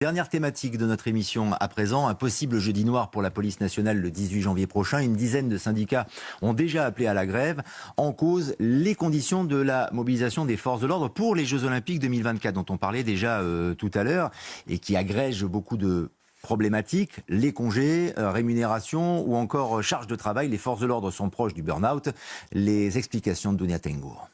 Dernière thématique de notre émission à présent, un possible jeudi noir pour la police nationale le 18 janvier prochain. Une dizaine de syndicats ont déjà appelé à la grève. En cause, les conditions de la mobilisation des forces de l'ordre pour les Jeux Olympiques 2024, dont on parlait déjà tout à l'heure, et qui agrègent beaucoup de problématiques, les congés, rémunération ou encore charge de travail. Les forces de l'ordre sont proches du burn-out. Les explications de Dounia Tengour.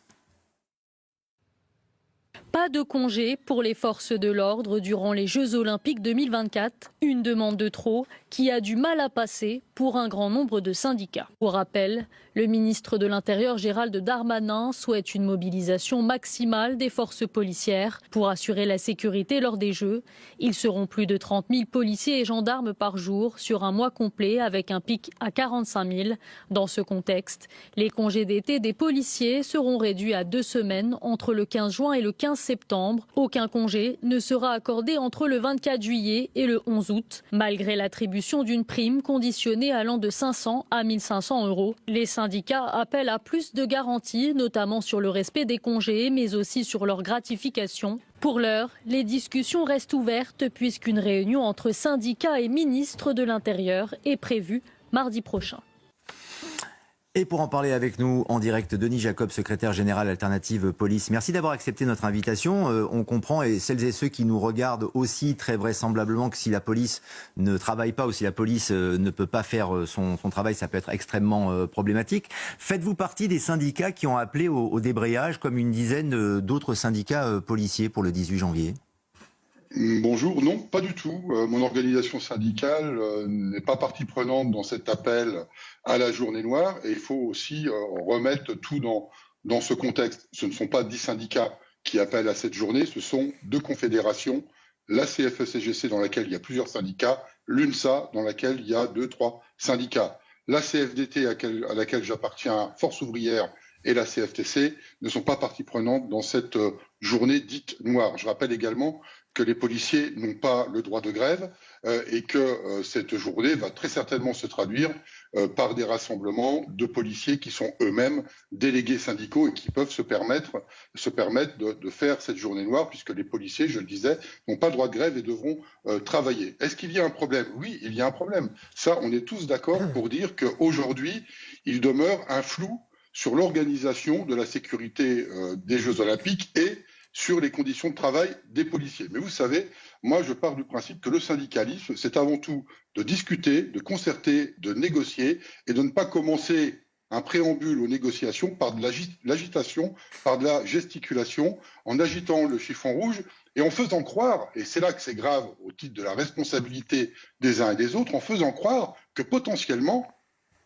Pas de congé pour les forces de l'ordre durant les Jeux Olympiques 2024. Une demande de trop qui a du mal à passer pour un grand nombre de syndicats. Pour rappel, le ministre de l'Intérieur Gérald Darmanin souhaite une mobilisation maximale des forces policières pour assurer la sécurité lors des Jeux. Ils seront plus de 30 000 policiers et gendarmes par jour sur un mois complet avec un pic à 45 000. Dans ce contexte, les congés d'été des policiers seront réduits à 2 semaines entre le 15 juin et le 15 septembre. Aucun congé ne sera accordé entre le 24 juillet et le 11 août, malgré l'attribution d'une prime conditionnée allant de 500 à 1 500 €. Les syndicats appellent à plus de garanties, notamment sur le respect des congés, mais aussi sur leur gratification. Pour l'heure, les discussions restent ouvertes puisqu'une réunion entre syndicats et ministres de l'Intérieur est prévue mardi prochain. Et pour en parler avec nous en direct, Denis Jacob, secrétaire général Alternative Police. Merci d'avoir accepté notre invitation. On comprend, et celles et ceux qui nous regardent aussi, très vraisemblablement que si la police ne travaille pas ou si la police ne peut pas faire son travail, ça peut être extrêmement problématique. Faites-vous partie des syndicats qui ont appelé au débrayage, comme une dizaine d'autres syndicats policiers pour le 18 janvier ? Bonjour, non, pas du tout. Mon organisation syndicale n'est pas partie prenante dans cet appel à la journée noire et il faut aussi remettre tout dans ce contexte. Ce ne sont pas 10 syndicats qui appellent à cette journée, ce sont 2 confédérations, la CFE-CGC dans laquelle il y a plusieurs syndicats, l'UNSA dans laquelle il y a 2-3 syndicats. La CFDT à laquelle j'appartiens, Force ouvrière, et la CFTC ne sont pas partie prenante dans cette journée dite noire. Je rappelle également que les policiers n'ont pas le droit de grève et que cette journée va très certainement se traduire par des rassemblements de policiers qui sont eux-mêmes délégués syndicaux et qui peuvent se permettre de faire cette journée noire puisque les policiers, je le disais, n'ont pas le droit de grève et devront travailler. Est-ce qu'il y a un problème ? Oui, il y a un problème. Ça, on est tous d'accord pour dire qu'aujourd'hui, il demeure un flou sur l'organisation de la sécurité des Jeux Olympiques et sur les conditions de travail des policiers. Mais vous savez, moi je pars du principe que le syndicalisme, c'est avant tout de discuter, de concerter, de négocier et de ne pas commencer un préambule aux négociations par de l'agitation, par de la gesticulation, en agitant le chiffon rouge et en faisant croire, et c'est là que c'est grave au titre de la responsabilité des uns et des autres, en faisant croire que potentiellement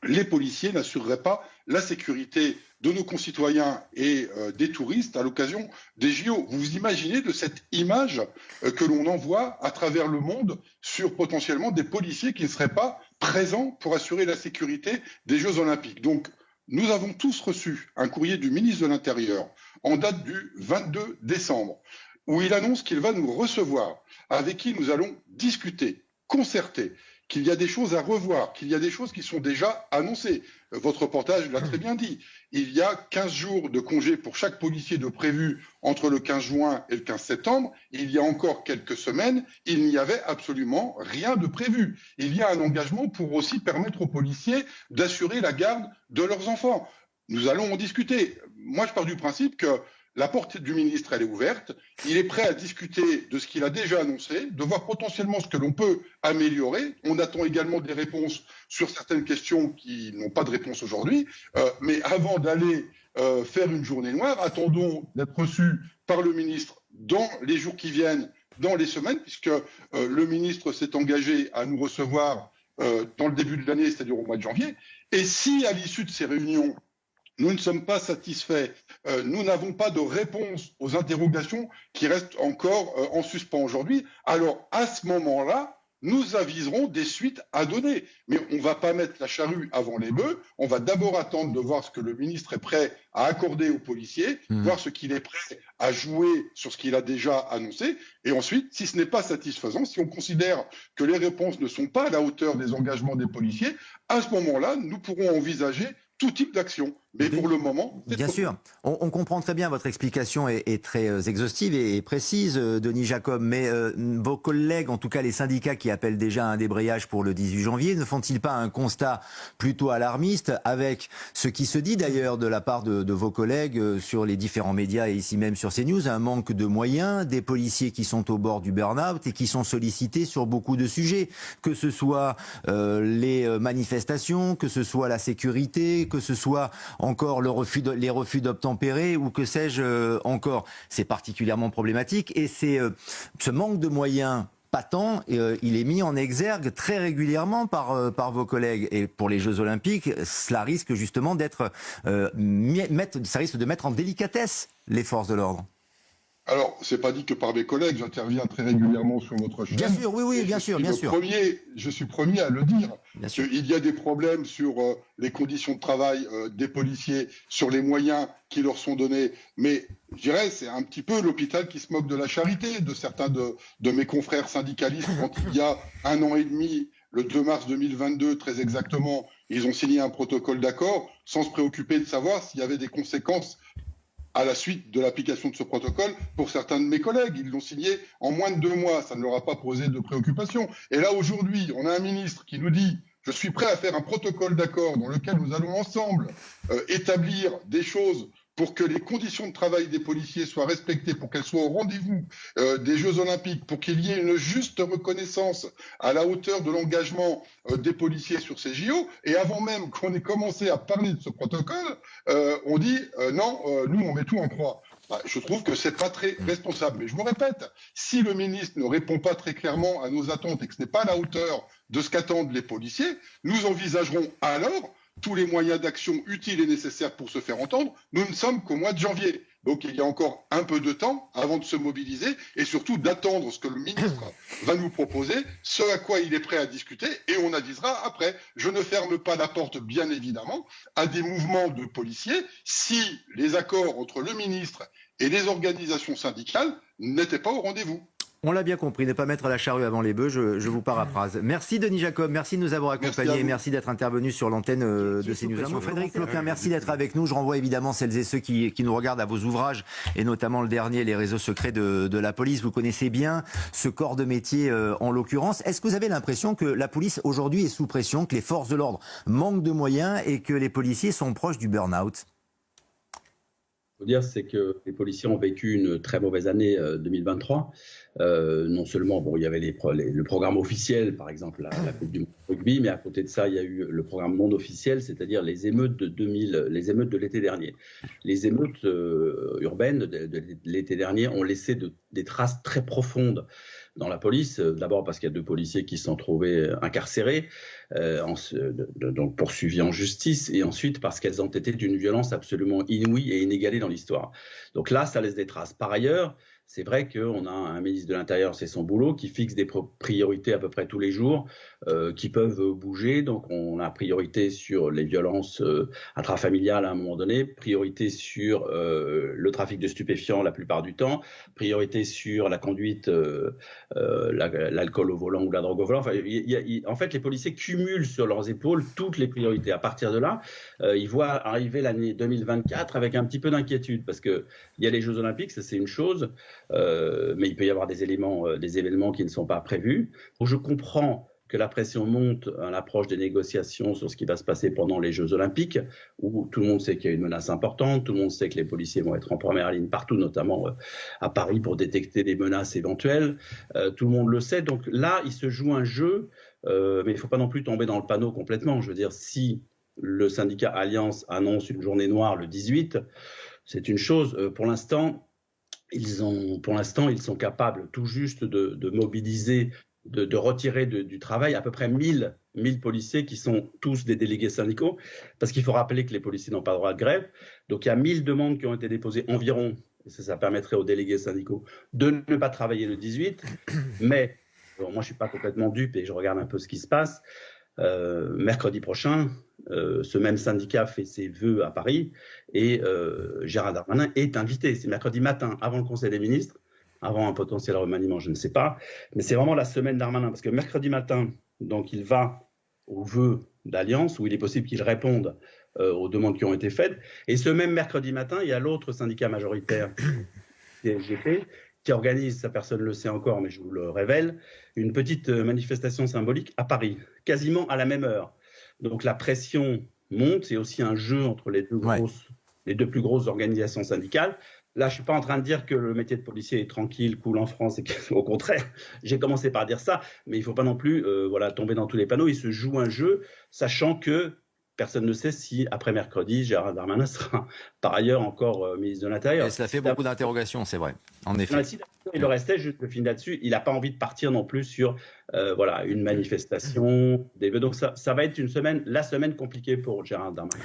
les policiers n'assureraient pas la sécurité de nos concitoyens et des touristes à l'occasion des JO. Vous vous imaginez de cette image que l'on envoie à travers le monde sur potentiellement des policiers qui ne seraient pas présents pour assurer la sécurité des Jeux Olympiques. Donc, nous avons tous reçu un courrier du ministre de l'Intérieur en date du 22 décembre où il annonce qu'il va nous recevoir, avec qui nous allons discuter, concerter, qu'il y a des choses à revoir, qu'il y a des choses qui sont déjà annoncées. Votre reportage l'a très bien dit. Il y a 15 jours de congé pour chaque policier de prévu entre le 15 juin et le 15 septembre. Il y a encore quelques semaines, il n'y avait absolument rien de prévu. Il y a un engagement pour aussi permettre aux policiers d'assurer la garde de leurs enfants. Nous allons en discuter. Moi, je pars du principe que la porte du ministre, elle est ouverte. Il est prêt à discuter de ce qu'il a déjà annoncé, de voir potentiellement ce que l'on peut améliorer. On attend également des réponses sur certaines questions qui n'ont pas de réponse aujourd'hui. Mais avant d'aller faire une journée noire, attendons d'être reçus par le ministre dans les jours qui viennent, dans les semaines, puisque le ministre s'est engagé à nous recevoir dans le début de l'année, c'est-à-dire au mois de janvier. Et si, à l'issue de ces réunions, nous ne sommes pas satisfaits, nous n'avons pas de réponse aux interrogations qui restent encore en suspens aujourd'hui, alors à ce moment-là, nous aviserons des suites à donner. Mais on ne va pas mettre la charrue avant les bœufs, on va d'abord attendre de voir ce que le ministre est prêt à accorder aux policiers, voir ce qu'il est prêt à jouer sur ce qu'il a déjà annoncé, et ensuite, si ce n'est pas satisfaisant, si on considère que les réponses ne sont pas à la hauteur des engagements des policiers, à ce moment-là, nous pourrons envisager tout type d'action. Mais pour le moment, bien sûr, on comprend très bien, votre explication est très exhaustive et précise, Denis Jacob, mais vos collègues, en tout cas les syndicats qui appellent déjà à un débrayage pour le 18 janvier, ne font-ils pas un constat plutôt alarmiste avec ce qui se dit d'ailleurs de la part de vos collègues sur les différents médias et ici même sur CNews, un manque de moyens, des policiers qui sont au bord du burn-out et qui sont sollicités sur beaucoup de sujets, que ce soit les manifestations, que ce soit la sécurité, que ce soit encore les refus d'obtempérer ou que sais-je encore. C'est particulièrement problématique et c'est ce manque de moyens patent, il est mis en exergue très régulièrement par vos collègues. Et pour les Jeux Olympiques, cela risque justement ça risque de mettre en délicatesse les forces de l'ordre. Alors, c'est pas dit que par mes collègues, j'interviens très régulièrement sur votre chaîne. Bien sûr, oui, bien sûr. Je suis premier à le dire. Il y a des problèmes sur les conditions de travail des policiers, sur les moyens qui leur sont donnés. Mais je dirais, c'est un petit peu l'hôpital qui se moque de la charité de certains de mes confrères syndicalistes. Quand il y a 1 an et demi, le 2 mars 2022, très exactement, ils ont signé un protocole d'accord sans se préoccuper de savoir s'il y avait des conséquences à la suite de l'application de ce protocole pour certains de mes collègues. Ils l'ont signé en moins de 2 mois. Ça ne leur a pas posé de préoccupation. Et là, aujourd'hui, on a un ministre qui nous dit « Je suis prêt à faire un protocole d'accord dans lequel nous allons ensemble établir des choses pour que les conditions de travail des policiers soient respectées, pour qu'elles soient au rendez-vous des Jeux Olympiques, pour qu'il y ait une juste reconnaissance à la hauteur de l'engagement des policiers sur ces JO. Et avant même qu'on ait commencé à parler de ce protocole, on dit non, nous on met tout en croix. Je trouve que c'est pas très responsable. Mais je vous répète, si le ministre ne répond pas très clairement à nos attentes et que ce n'est pas à la hauteur de ce qu'attendent les policiers, nous envisagerons alors tous les moyens d'action utiles et nécessaires pour se faire entendre. Nous ne sommes qu'au mois de janvier. Donc il y a encore un peu de temps avant de se mobiliser et surtout d'attendre ce que le ministre va nous proposer, ce à quoi il est prêt à discuter et on avisera après. Je ne ferme pas la porte, bien évidemment, à des mouvements de policiers si les accords entre le ministre et les organisations syndicales n'étaient pas au rendez-vous. On l'a bien compris, ne pas mettre la charrue avant les bœufs, je vous paraphrase. Merci Denis Jacob, merci de nous avoir accompagnés, merci d'être intervenu sur l'antenne de CNews. Frédéric Cloquin, merci d'être avec nous. Je renvoie évidemment celles et ceux qui nous regardent à vos ouvrages, et notamment le dernier, Les réseaux secrets de la police. Vous connaissez bien ce corps de métier en l'occurrence. Est-ce que vous avez l'impression que la police aujourd'hui est sous pression, que les forces de l'ordre manquent de moyens et que les policiers sont proches du burn-out ? Ce qu'il faut dire, c'est que les policiers ont vécu une très mauvaise année 2023. Non seulement, il y avait le programme officiel, par exemple la Coupe du Monde de rugby, mais à côté de ça, il y a eu le programme non officiel, c'est-à-dire les émeutes les émeutes de l'été dernier. Les émeutes urbaines de l'été dernier ont laissé des traces très profondes dans la police. D'abord parce qu'il y a 2 policiers qui se sont trouvés incarcérés, donc poursuivis en justice, et ensuite parce qu'elles ont été d'une violence absolument inouïe et inégalée dans l'histoire. Donc là, ça laisse des traces. Par ailleurs, c'est vrai qu'on a un ministre de l'Intérieur, c'est son boulot, qui fixe des priorités à peu près tous les jours, qui peuvent bouger. Donc on a priorité sur les violences intrafamiliales à un moment donné, priorité sur le trafic de stupéfiants la plupart du temps, priorité sur la conduite, l'alcool au volant ou la drogue au volant. Enfin, en fait, les policiers cumulent sur leurs épaules toutes les priorités. À partir de là, ils voient arriver l'année 2024 avec un petit peu d'inquiétude, parce qu'il y a les Jeux Olympiques, ça c'est une chose, mais il peut y avoir des événements qui ne sont pas prévus. Donc, je comprends que la pression monte à l'approche des négociations sur ce qui va se passer pendant les Jeux Olympiques, où tout le monde sait qu'il y a une menace importante, tout le monde sait que les policiers vont être en première ligne partout, notamment à Paris, pour détecter des menaces éventuelles. Tout le monde le sait. Donc là, il se joue un jeu, mais il ne faut pas non plus tomber dans le panneau complètement. Je veux dire, si le syndicat Alliance annonce une journée noire le 18, c'est une chose. Pour l'instant, ils sont capables tout juste de mobiliser, de retirer du travail à peu près 1000 policiers qui sont tous des délégués syndicaux, parce qu'il faut rappeler que les policiers n'ont pas droit de grève. Donc il y a 1000 demandes qui ont été déposées environ, et ça permettrait aux délégués syndicaux de ne pas travailler le 18. Mais moi je ne suis pas complètement dupe et je regarde un peu ce qui se passe. Mercredi prochain, ce même syndicat fait ses vœux à Paris et Gérald Darmanin est invité. C'est mercredi matin, avant le Conseil des ministres, avant un potentiel remaniement, je ne sais pas. Mais c'est vraiment la semaine Darmanin, parce que mercredi matin, donc il va aux vœux d'Alliance, où il est possible qu'il réponde aux demandes qui ont été faites. Et ce même mercredi matin, il y a l'autre syndicat majoritaire, CSGP, qui organise, ça personne ne le sait encore, mais je vous le révèle, une petite manifestation symbolique à Paris, quasiment à la même heure. Donc la pression monte, c'est aussi un jeu entre les deux plus grosses organisations syndicales. Là, je ne suis pas en train de dire que le métier de policier est tranquille, cool en France, et au contraire, j'ai commencé par dire ça, mais il ne faut pas non plus tomber dans tous les panneaux. Il se joue un jeu, sachant que personne ne sait si, après mercredi, Gérald Darmanin sera par ailleurs encore ministre de l'Intérieur. Et cela fait beaucoup d'interrogations, c'est vrai, en effet. Si il le restait, je finis là-dessus, il n'a pas envie de partir non plus sur une manifestation. Donc ça va être la semaine compliquée pour Gérald Darmanin.